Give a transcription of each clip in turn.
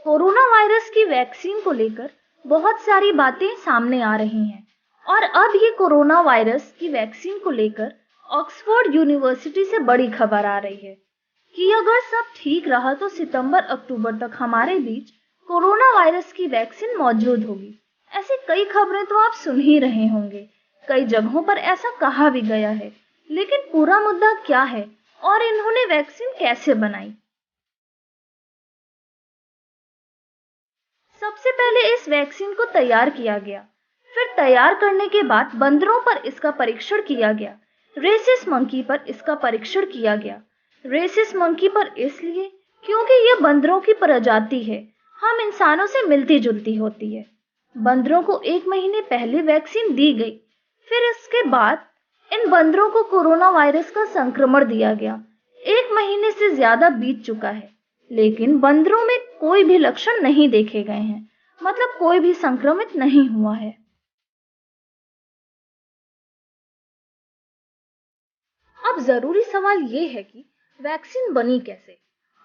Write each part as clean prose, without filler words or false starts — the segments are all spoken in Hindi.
कोरोना वायरस की वैक्सीन को लेकर बहुत सारी बातें सामने आ रही हैं और अब ये कोरोना वायरस की वैक्सीन को लेकर ऑक्सफोर्ड यूनिवर्सिटी से बड़ी खबर आ रही है कि अगर सब ठीक रहा तो सितंबर-अक्टूबर तक हमारे बीच कोरोना वायरस की वैक्सीन मौजूद होगी। ऐसी कई खबरें तो आप सुन ही रहे होंगे। कई जगहों पर ऐसा कहा भी गया है, लेकिन पूरा मुद्दा क्या है और इन्होंने वैक्सीन कैसे बनाई? सबसे पहले इस वैक्सीन को तैयार किया गया, फिर तैयार करने के बाद बंदरों पर इसका परीक्षण किया गया। रेसिस मंकी पर इसका परीक्षण किया गया। रेसिस मंकी पर इसलिए क्योंकि ये बंदरों की प्रजाति है, हम इंसानों से मिलती जुलती होती है। बंदरों को 1 महीने पहले वैक्सीन दी गई, फिर इसके बाद इन बंदरों को कोरोना वायरस का संक्रमण दिया गया। 1 महीने से ज्यादा बीत चुका है, लेकिन बंदरों में कोई भी लक्षण नहीं देखे गए हैं, मतलब कोई भी संक्रमित नहीं हुआ है। अब जरूरी सवाल ये है कि वैक्सीन बनी कैसे?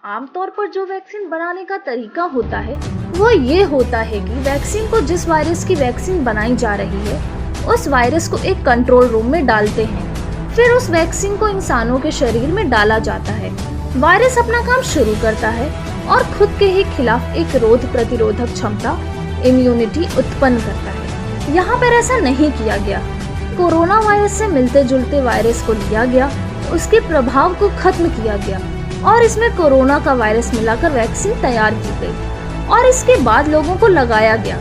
आमतौर पर जो वैक्सीन बनाने का तरीका होता है वो ये होता है कि वैक्सीन को जिस वायरस की वैक्सीन बनाई जा रही है उस वायरस को एक कंट्रोल रूम में डालते हैं, फिर उस वैक्सीन को इंसानों के शरीर में डाला जाता है। वायरस अपना काम शुरू करता है और खुद के ही खिलाफ एक रोग प्रतिरोधक क्षमता इम्यूनिटी उत्पन्न करता है। यहाँ पर ऐसा नहीं किया गया। कोरोना वायरस से मिलते जुलते वायरस को लिया गया, उसके प्रभाव को खत्म किया गया और इसमें कोरोना का वायरस मिलाकर वैक्सीन तैयार की गई और इसके बाद लोगों को लगाया गया,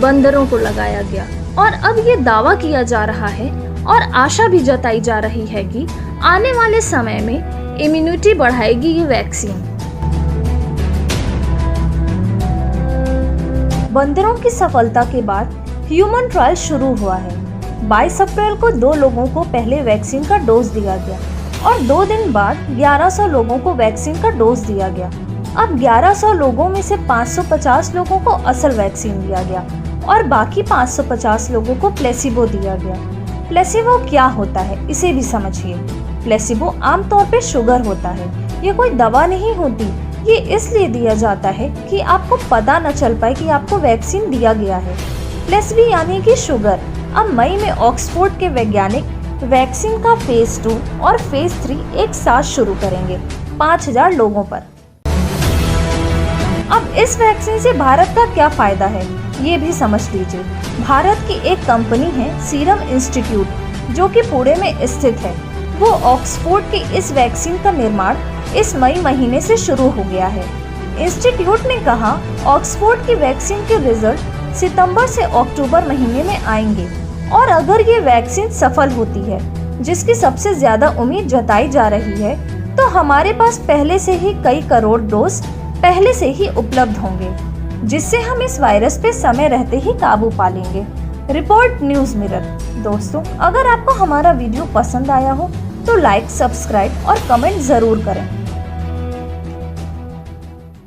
बंदरों को लगाया गया। और अब ये दावा किया जा रहा है और आशा भी जताई जा रही है कि आने वाले समय में इम्यूनिटी बढ़ाएगी ये वैक्सीन। बंदरों की सफलता के बाद ह्यूमन ट्रायल शुरू हुआ है। 22 अप्रैल को 2 लोगों को पहले वैक्सीन का डोज दिया गया और 2 दिन बाद 1100 लोगों को वैक्सीन का डोज दिया गया। अब 1100 लोगों में से 550 लोगों को असल वैक्सीन दिया गया और बाकी 550 लोगों को प्लेसिबो दिया गया। प्लेसिबो क्या होता है इसे भी समझिए। प्लेसिबो आमतौर पे शुगर होता है, ये कोई दवा नहीं होती। ये इसलिए दिया जाता है कि आपको पता न चल पाए कि आपको वैक्सीन दिया गया है। प्लेसिबो यानी कि शुगर। अब मई में ऑक्सफोर्ड के वैज्ञानिक वैक्सीन का फेज 2 और फेज 3 एक साथ शुरू करेंगे 5000 लोगों पर। अब इस वैक्सीन से भारत का क्या फायदा है ये भी समझ लीजिए। भारत की एक कंपनी है सीरम इंस्टीट्यूट, जो कि पुणे में स्थित है। वो ऑक्सफोर्ड की इस वैक्सीन का निर्माण इस मई महीने से शुरू हो गया है। इंस्टीट्यूट ने कहा ऑक्सफोर्ड की वैक्सीन के रिजल्ट सितंबर से अक्टूबर महीने में आएंगे और अगर ये वैक्सीन सफल होती है, जिसकी सबसे ज्यादा उम्मीद जताई जा रही है, तो हमारे पास पहले से ही कई करोड़ डोज पहले से ही उपलब्ध होंगे, जिससे हम इस वायरस पे समय रहते ही काबू पा लेंगे। Report news mirror. दोस्तों, अगर आपको हमारा वीडियो पसंद आया हो तो लाइक, सब्सक्राइब और कमेंट जरूर करें।